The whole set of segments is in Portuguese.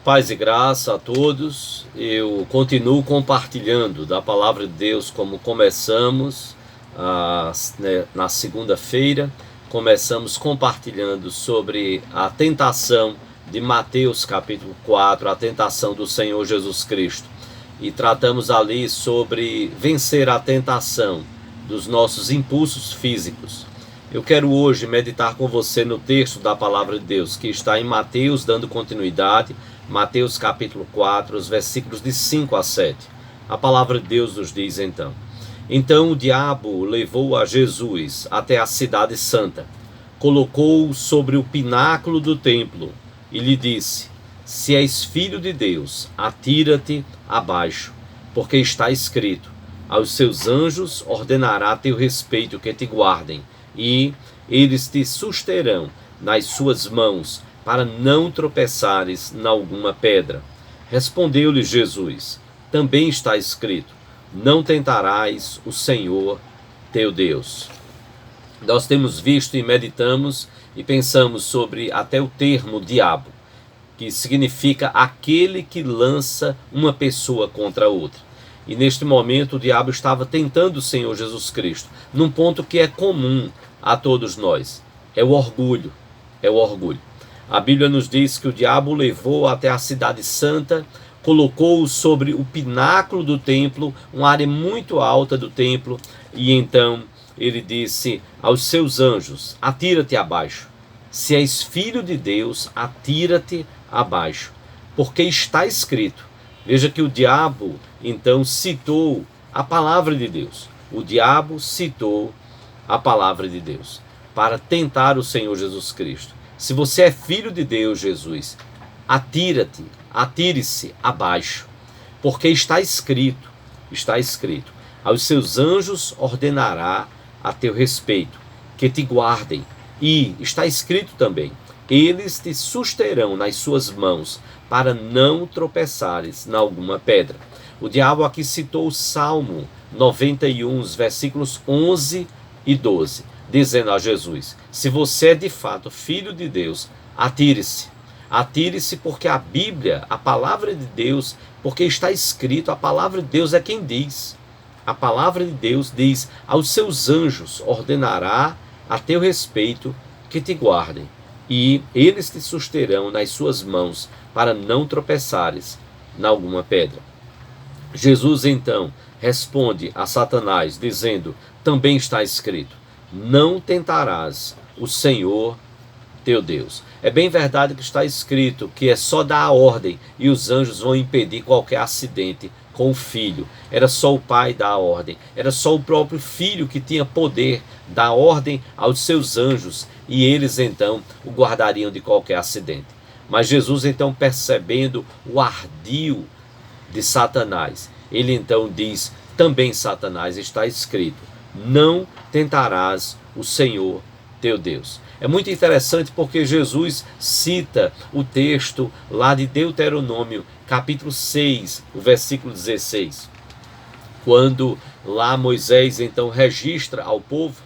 Paz e graça a todos. Eu continuo compartilhando da palavra de Deus como começamos na segunda-feira. Começamos compartilhando sobre a tentação de Mateus capítulo 4, a tentação do Senhor Jesus Cristo. E tratamos ali sobre vencer a tentação dos nossos impulsos físicos. Eu quero hoje meditar com você no texto da palavra de Deus, que está em Mateus, dando continuidade, Mateus capítulo 4, os versículos de 5 a 7. A palavra de Deus nos diz então: Então o diabo levou a Jesus até a cidade santa, colocou-o sobre o pináculo do templo e lhe disse: Se és filho de Deus, atira-te abaixo, porque está escrito: Aos seus anjos ordenará a teu respeito que te guardem, e eles te susterão nas suas mãos, para não tropeçares em alguma pedra. Respondeu-lhe Jesus: Também está escrito: Não tentarás o Senhor teu Deus. Nós temos visto e meditamos e pensamos sobre até o termo diabo, que significa aquele que lança uma pessoa contra outra. E neste momento o diabo estava tentando o Senhor Jesus Cristo, num ponto que é comum a todos nós: é o orgulho. É o orgulho. A Bíblia nos diz que o diabo o levou até a cidade santa, colocou-o sobre o pináculo do templo, uma área muito alta do templo, e então ele disse aos seus anjos: Atira-te abaixo. Se és filho de Deus, atira-te abaixo, porque está escrito. Veja que o diabo então citou a palavra de Deus. O diabo citou a palavra de Deus para tentar o Senhor Jesus Cristo. Se você é filho de Deus, Jesus, atira-te, atire-se abaixo, porque está escrito, aos seus anjos ordenará a teu respeito, que te guardem. E está escrito também: eles te susterão nas suas mãos, para não tropeçares em alguma pedra. O diabo aqui citou o Salmo 91, os versículos 11 e 12, dizendo a Jesus: se você é de fato filho de Deus, atire-se. Atire-se, porque a Bíblia, a palavra de Deus, porque está escrito, a palavra de Deus é quem diz. A palavra de Deus diz: aos seus anjos ordenará a teu respeito que te guardem, e eles te susterão nas suas mãos, para não tropeçares em alguma pedra. Jesus então responde a Satanás, dizendo: também está escrito: não tentarás o Senhor teu Deus. É bem verdade que está escrito que é só dar a ordem e os anjos vão impedir qualquer acidente com o filho. Era só o pai dar a ordem, era só o próprio filho que tinha poder dar ordem aos seus anjos, e eles então o guardariam de qualquer acidente. Mas Jesus então, percebendo o ardil de Satanás, ele então diz: também, Satanás, está escrito: não tentarás o Senhor teu Deus. É muito interessante porque Jesus cita o texto lá de Deuteronômio, capítulo 6, o versículo 16. Quando lá Moisés então registra ao povo,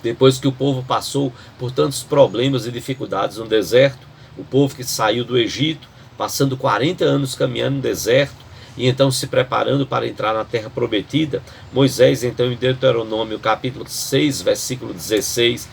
depois que o povo passou por tantos problemas e dificuldades no deserto, o povo que saiu do Egito, passando 40 anos caminhando no deserto, e então se preparando para entrar na terra prometida, Moisés então em Deuteronômio capítulo 6, versículo 16,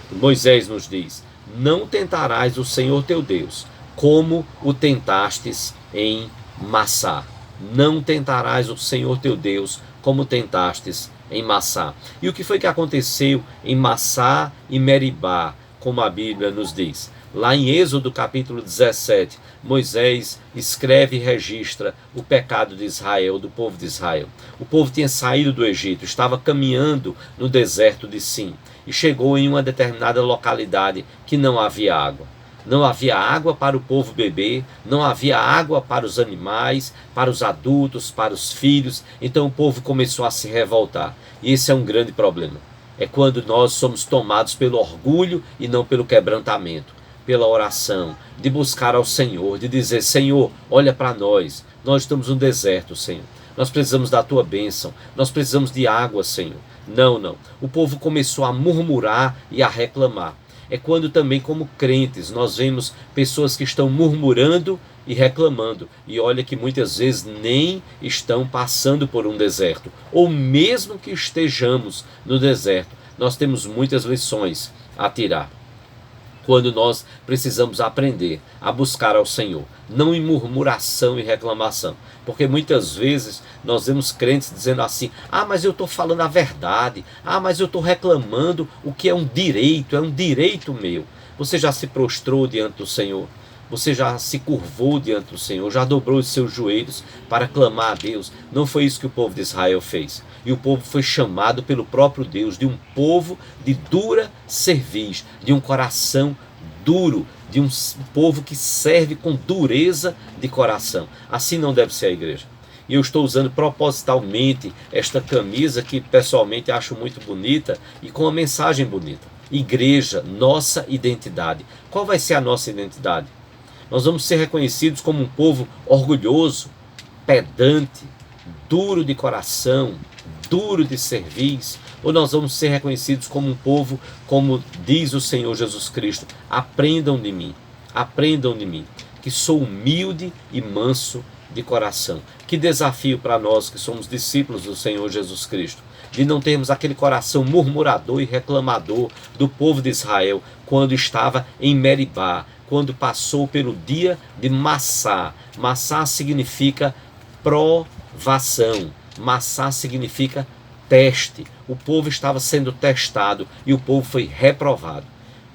Moisés nos diz: não tentarás o Senhor teu Deus, como o tentastes em Massá. Não tentarás o Senhor teu Deus, como tentastes em Massá. E o que foi que aconteceu em Massá e Meribá, como a Bíblia nos diz? Lá em Êxodo capítulo 17, Moisés escreve e registra o pecado de Israel, do povo de Israel. O povo tinha saído do Egito, estava caminhando no deserto de Sim, e chegou em uma determinada localidade que não havia água. Não havia água para o povo beber, não havia água para os animais, para os adultos, para os filhos. Então o povo começou a se revoltar. E esse é um grande problema. É quando nós somos tomados pelo orgulho e não pelo quebrantamento, pela oração, de buscar ao Senhor, de dizer: Senhor, olha para nós estamos no deserto, Senhor, nós precisamos da tua bênção, nós precisamos de água, Senhor. Não, o povo começou a murmurar e a reclamar. É quando também, como crentes, nós vemos pessoas que estão murmurando e reclamando. E olha que muitas vezes nem estão passando por um deserto, ou mesmo que estejamos no deserto, nós temos muitas lições a tirar. Quando nós precisamos aprender a buscar ao Senhor, não em murmuração e reclamação, porque muitas vezes nós vemos crentes dizendo assim: ah, mas eu estou falando a verdade, ah, mas eu estou reclamando o que é um direito meu. Você já se prostrou diante do Senhor? Você já se curvou diante do Senhor? Já dobrou os seus joelhos para clamar a Deus? Não foi isso que o povo de Israel fez. E o povo foi chamado pelo próprio Deus de um povo de dura cerviz, de um coração duro, de um povo que serve com dureza de coração. Assim não deve ser a igreja. E eu estou usando propositalmente esta camisa que pessoalmente acho muito bonita e com uma mensagem bonita. Igreja, nossa identidade. Qual vai ser a nossa identidade? Nós vamos ser reconhecidos como um povo orgulhoso, pedante, duro de coração, duro de cerviz, ou nós vamos ser reconhecidos como um povo, como diz o Senhor Jesus Cristo: aprendam de mim, que sou humilde e manso de coração. Que desafio para nós que somos discípulos do Senhor Jesus Cristo, de não termos aquele coração murmurador e reclamador do povo de Israel quando estava em Meribá, quando passou pelo dia de Massá. Massá significa provação, Massá significa teste. O povo estava sendo testado e o povo foi reprovado,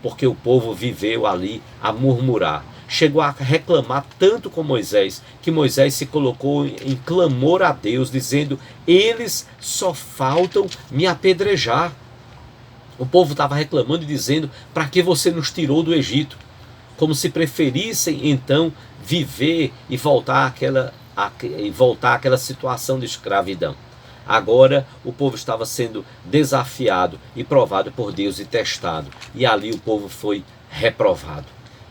porque o povo viveu ali a murmurar. Chegou a reclamar tanto com Moisés, que Moisés se colocou em clamor a Deus, dizendo: eles só faltam me apedrejar. O povo estava reclamando e dizendo: para que você nos tirou do Egito? Como se preferissem então viver e voltar àquela situação de escravidão. Agora o povo estava sendo desafiado e provado por Deus e testado. E ali o povo foi reprovado.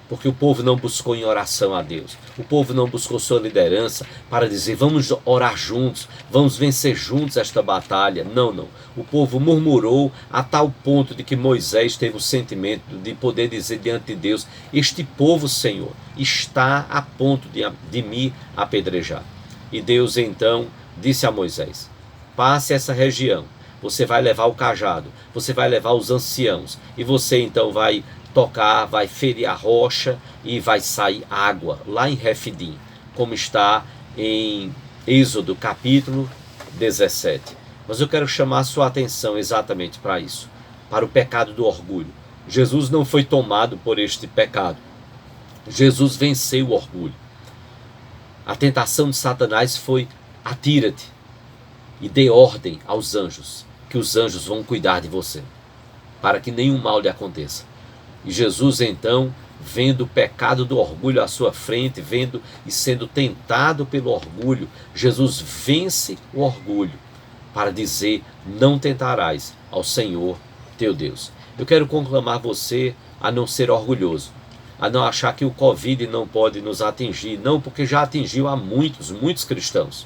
Porque o povo não buscou em oração a Deus. O povo não buscou sua liderança para dizer: vamos orar juntos, vamos vencer juntos esta batalha. Não. O povo murmurou a tal ponto de que Moisés teve o sentimento de poder dizer diante de Deus: este povo, Senhor, está a ponto de me apedrejar. E Deus então disse a Moisés: passe essa região, você vai levar o cajado, você vai levar os anciãos, e você então vai tocar, vai ferir a rocha e vai sair água lá em Refidim, como está em Êxodo capítulo 17. Mas eu quero chamar a sua atenção exatamente para isso, para o pecado do orgulho. Jesus não foi tomado por este pecado. Jesus venceu o orgulho. A tentação de Satanás foi: atira-te e dê ordem aos anjos, que os anjos vão cuidar de você, para que nenhum mal lhe aconteça. E Jesus então, vendo o pecado do orgulho à sua frente, vendo e sendo tentado pelo orgulho, Jesus vence o orgulho para dizer: não tentarás ao Senhor teu Deus. Eu quero conclamar você a não ser orgulhoso, a não achar que o Covid não pode nos atingir. Não, porque já atingiu a muitos cristãos.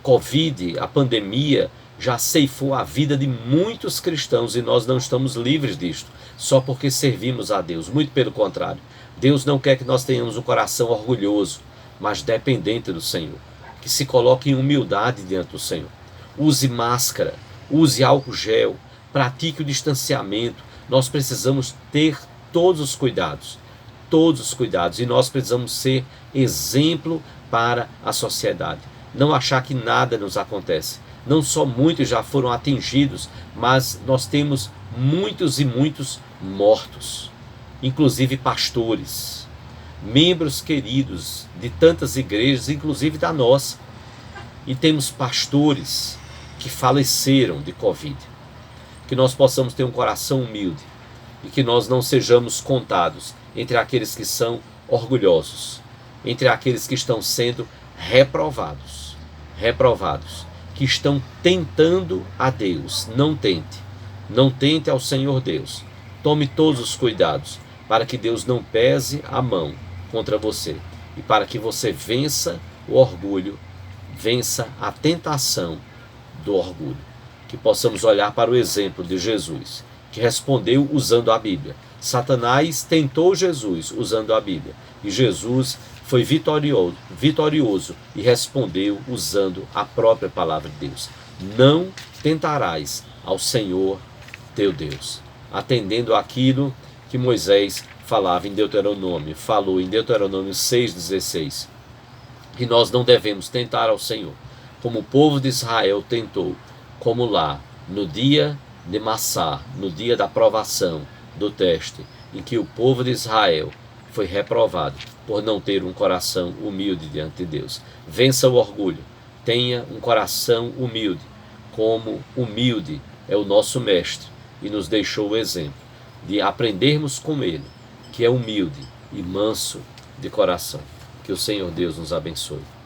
Covid, a pandemia, já ceifou a vida de muitos cristãos e nós não estamos livres disto, só porque servimos a Deus. Muito pelo contrário. Deus não quer que nós tenhamos um coração orgulhoso, mas dependente do Senhor, que se coloque em humildade diante do Senhor. Use máscara, use álcool gel, pratique o distanciamento. Nós precisamos ter todos os cuidados, e nós precisamos ser exemplo para a sociedade. Não achar que nada nos acontece. Não só muitos já foram atingidos, mas nós temos muitos e muitos mortos, inclusive pastores, membros queridos de tantas igrejas, inclusive da nossa. E temos pastores que faleceram de Covid. Que nós possamos ter um coração humilde e que nós não sejamos contados entre aqueles que são orgulhosos, entre aqueles que estão sendo reprovados, que estão tentando a Deus. Não tente ao Senhor Deus. Tome todos os cuidados para que Deus não pese a mão contra você e para que você vença o orgulho, vença a tentação do orgulho. Que possamos olhar para o exemplo de Jesus, que respondeu usando a Bíblia. Satanás tentou Jesus usando a Bíblia e Jesus foi vitorioso e respondeu usando a própria palavra de Deus. Não tentarás ao Senhor teu Deus. Atendendo àquilo que Moisés falava em Deuteronômio, falou em Deuteronômio 6,16. Que nós não devemos tentar ao Senhor, como o povo de Israel tentou, como lá, no dia de Massá, no dia da provação, do teste, em que o povo de Israel foi reprovado por não ter um coração humilde diante de Deus. Vença o orgulho, tenha um coração humilde, como humilde é o nosso mestre e nos deixou o exemplo de aprendermos com ele, que é humilde e manso de coração. Que o Senhor Deus nos abençoe.